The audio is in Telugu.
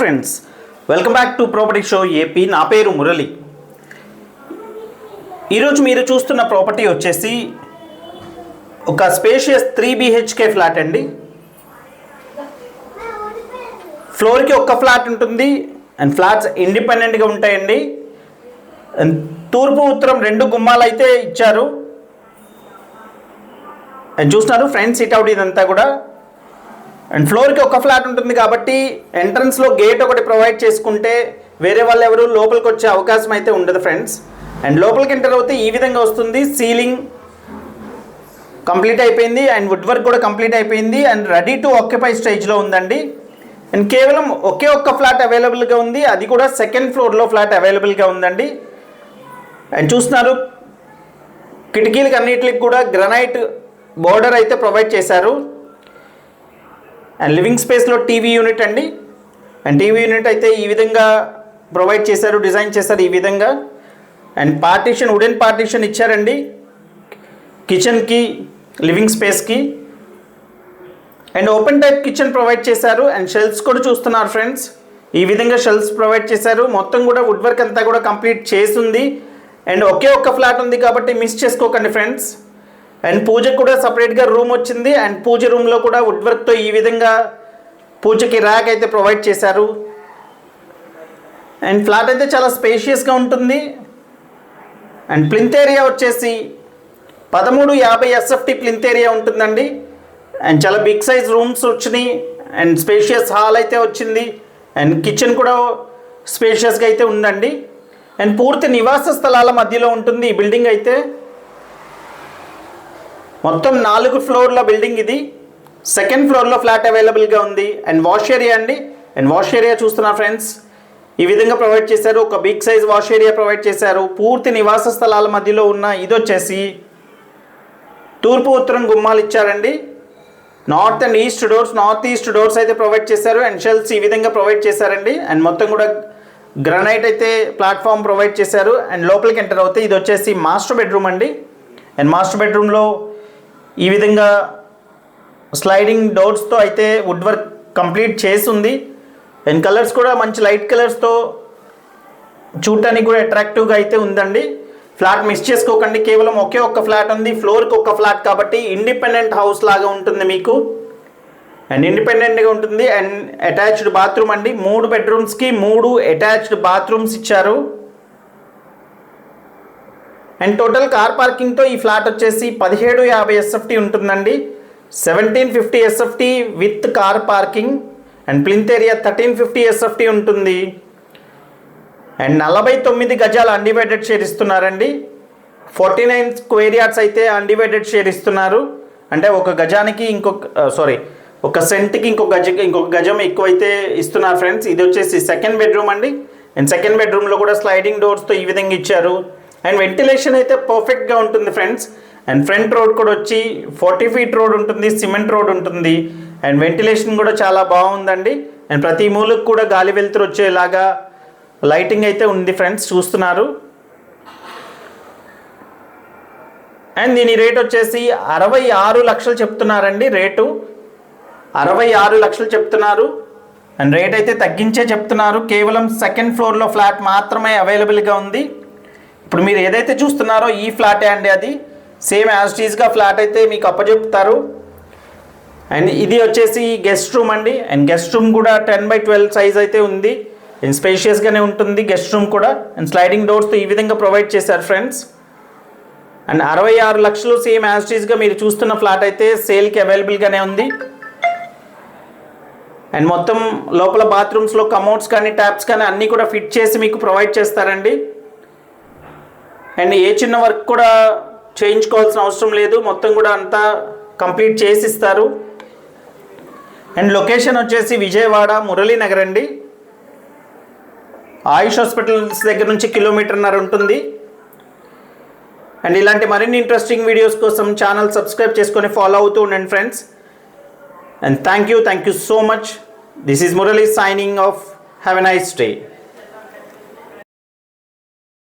Friends, welcome back to property show AP. నా పేరు మురళి. ఈరోజు మీరు చూస్తున్న ప్రాపర్టీ వచ్చేసి ఒక స్పేషియస్ 3 BHK ఫ్లాట్ అండి. ఫ్లోర్కి ఒక్క ఫ్లాట్ ఉంటుంది అండ్ ఫ్లాట్స్ ఇండిపెండెంట్గా ఉంటాయండి. తూర్పు ఉత్తరం 2 గుమ్మాలు అయితే ఇచ్చారు. అండ్ చూస్తున్నారు ఫ్రంట్ సిట్ అవుట్ ఇదంతా కూడా. అండ్ ఫ్లోర్కి ఒక ఫ్లాట్ ఉంటుంది కాబట్టి ఎంట్రన్స్లో గేట్ ఒకటి ప్రొవైడ్ చేసుకుంటే వేరే వాళ్ళు ఎవరు లోపలికి వచ్చే అవకాశం అయితే ఉండదు ఫ్రెండ్స్. అండ్ లోపలికి ఎంటర్ అవుతే ఈ విధంగా వస్తుంది. సీలింగ్ కంప్లీట్ అయిపోయింది అండ్ వుడ్ వర్క్ కూడా కంప్లీట్ అయిపోయింది అండ్ రెడీ టు ఆక్యుపై స్టేజ్లో ఉందండి. అండ్ కేవలం ఒకే ఒక్క ఫ్లాట్ అవైలబుల్గా ఉంది, అది కూడా సెకండ్ ఫ్లోర్లో ఫ్లాట్ అవైలబుల్గా ఉందండి. అండ్ చూస్తున్నారు కిటికీలకి అన్నిటికి కూడా గ్రనైట్ బోర్డర్ అయితే ప్రొవైడ్ చేశారు. అండ్ లివింగ్ స్పేస్లో టీవీ యూనిట్ అండి. అండ్ టీవీ యూనిట్ అయితే ఈ విధంగా ప్రొవైడ్ చేశారు, డిజైన్ చేశారు ఈ విధంగా. అండ్ పార్టీషన్, వుడెన్ పార్టీషన్ ఇచ్చారండి కిచెన్కి, లివింగ్ స్పేస్కి. And open type kitchen provide చేశారు. అండ్ షెల్ఫ్స్ కూడా చూస్తున్నారు ఫ్రెండ్స్, ఈ విధంగా షెల్ఫ్స్ ప్రొవైడ్ చేశారు. మొత్తం కూడా వుడ్ వర్క్ అంతా కూడా కంప్లీట్ చేసింది. అండ్ ఒకే ఒక్క ఫ్లాట్ ఉంది కాబట్టి మిస్ చేసుకోకండి ఫ్రెండ్స్. అండ్ పూజకు కూడా సపరేట్గా రూమ్ వచ్చింది. అండ్ పూజ రూమ్లో కూడా వుడ్ వర్క్తో ఈ విధంగా పూజకి ర్యాక్ అయితే ప్రొవైడ్ చేశారు. అండ్ ఫ్లాట్ అయితే చాలా స్పేషియస్గా ఉంటుంది. అండ్ ప్లింత్ ఏరియా వచ్చేసి 1350 SFT ప్లింత్ ఏరియా ఉంటుందండి. అండ్ చాలా బిగ్ సైజ్ రూమ్స్ వచ్చినాయి. అండ్ స్పేషియస్ హాల్ అయితే వచ్చింది. అండ్ కిచెన్ కూడా స్పేషియస్గా అయితే ఉందండి. అండ్ పూర్తి నివాస స్థలాల మధ్యలో ఉంటుంది ఈ బిల్డింగ్ అయితే. మొత్తం 4 ఫ్లోర్ల బిల్డింగ్ ఇది. సెకండ్ ఫ్లోర్లో ఫ్లాట్ అవైలబుల్గా ఉంది. అండ్ వాష్ ఏరియా అండి. అండ్ వాష్ ఏరియా చూస్తున్నారు ఫ్రెండ్స్, ఈ విధంగా ప్రొవైడ్ చేశారు. ఒక big size wash area provide చేశారు. పూర్తి నివాస స్థలాల మధ్యలో ఉన్న ఇది వచ్చేసి తూర్పు ఉత్తరం గుమ్మాలు ఇచ్చారండి. North and east doors, north east doors అయితే ప్రొవైడ్ చేశారు. అండ్ షెల్ఫ్స్ ఈ విధంగా ప్రొవైడ్ చేశారండి. అండ్ మొత్తం కూడా గ్రానైట్ అయితే ప్లాట్ఫామ్ ప్రొవైడ్ చేశారు. అండ్ లోపలికి ఎంటర్ అవుతే ఇది వచ్చేసి మాస్టర్ బెడ్రూమ్ అండి. అండ్ మాస్టర్ బెడ్రూమ్లో ఈ విధంగా స్లైడింగ్ డోర్స్తో అయితే వుడ్ వర్క్ కంప్లీట్ చేసి ఉంది. అండ్ కలర్స్ కూడా మంచి లైట్ కలర్స్తో చూడటానికి కూడా అట్రాక్టివ్గా అయితే ఉందండి. ఫ్లాట్ మిస్ చేసుకోకండి, కేవలం ఒకే ఒక్క ఫ్లాట్ ఉంది. ఫ్లోర్కి ఒక్క ఫ్లాట్ కాబట్టి ఇండిపెండెంట్ హౌస్ లాగా ఉంటుంది మీకు. అండ్ ఇండిపెండెంట్గా ఉంటుంది. అండ్ అటాచ్డ్ బాత్రూమ్ అండి. 3 బెడ్రూమ్స్కి 3 అటాచ్డ్ బాత్రూమ్స్ ఇచ్చారు. అండ్ టోటల్ కార్ పార్కింగ్తో ఈ ఫ్లాట్ వచ్చేసి 1750 SFT ఉంటుందండి. 1750 SFT with car parking. And plinth area 1350 SFT ఉంటుంది. అండ్ 49 గజాల అన్డివైడెడ్ షేర్ ఇస్తున్నారండి. 49 స్క్వేర్ యార్డ్స్ అయితే అన్డివైడెడ్ షేర్ ఇస్తున్నారు. అంటే ఒక గజానికి ఒక సెంట్కి ఇంకొక గజం ఎక్కువైతే ఇస్తున్నారు ఫ్రెండ్స్. ఇది వచ్చేసి సెకండ్ బెడ్రూమ్ అండి. అండ్ సెకండ్ బెడ్రూమ్లో కూడా స్లైడింగ్ డోర్స్తో ఈ విధంగా ఇచ్చారు. అండ్ వెంటిలేషన్ అయితే పర్ఫెక్ట్గా ఉంటుంది ఫ్రెండ్స్. అండ్ ఫ్రంట్ రోడ్ కూడా వచ్చి 40 feet రోడ్ ఉంటుంది, సిమెంట్ రోడ్ ఉంటుంది. అండ్ వెంటిలేషన్ కూడా చాలా బాగుందండి. అండ్ ప్రతి మూలకు కూడా గాలి వెలుతురు వచ్చేలాగా లైటింగ్ అయితే ఉంది ఫ్రెండ్స్, చూస్తున్నారు. అండ్ దీని రేట్ వచ్చేసి 66 లక్షలు చెప్తున్నారండి. రేటు 66 లక్షలు చెప్తున్నారు. అండ్ రేట్ అయితే తగ్గించే చెప్తున్నారు. కేవలం సెకండ్ ఫ్లోర్లో ఫ్లాట్ మాత్రమే అవైలబుల్గా ఉంది. ఇప్పుడు మీరు ఏదైతే చూస్తున్నారో ఈ ఫ్లాటే అండి, అది సేమ్ యాజ్ టీజ్గా ఫ్లాట్ అయితే మీకు అప్పచెప్తారు. అండ్ ఇది వచ్చేసి గెస్ట్ రూమ్ అండి. అండ్ గెస్ట్ రూమ్ కూడా 10x12 సైజ్ అయితే ఉంది. అండ్ స్పేషియస్గానే ఉంటుంది గెస్ట్ రూమ్ కూడా. అండ్ స్లైడింగ్ డోర్స్తో ఈ విధంగా ప్రొవైడ్ చేశారు ఫ్రెండ్స్. అండ్ 66 లక్షలు సేమ్ యాజ్ టీజ్గా మీరు చూస్తున్న ఫ్లాట్ అయితే సేల్కి అవైలబుల్గానే ఉంది. అండ్ మొత్తం లోపల బాత్రూమ్స్లో కమోడ్స్ కానీ ట్యాప్స్ కానీ అన్నీ కూడా ఫిట్ చేసి మీకు ప్రొవైడ్ చేస్తారండి. అండ్ ఏ చిన్న వర్క్ కూడా చేయించుకోవాల్సిన అవసరం లేదు, మొత్తం కూడా అంతా కంప్లీట్ చేసి ఇస్తారు. అండ్ లొకేషన్ వచ్చేసి విజయవాడ మురళీనగర్ అండి. ఆయుష్ హాస్పిటల్స్ దగ్గర నుంచి 1.5 కిలోమీటర్ ఉంటుంది. అండ్ ఇలాంటి మరిన్ని ఇంట్రెస్టింగ్ వీడియోస్ కోసం ఛానల్ సబ్స్క్రైబ్ చేసుకొని ఫాలో అవుతూ ఉండండి friends. And thank you so much. This is Murali signing off. Have a nice day.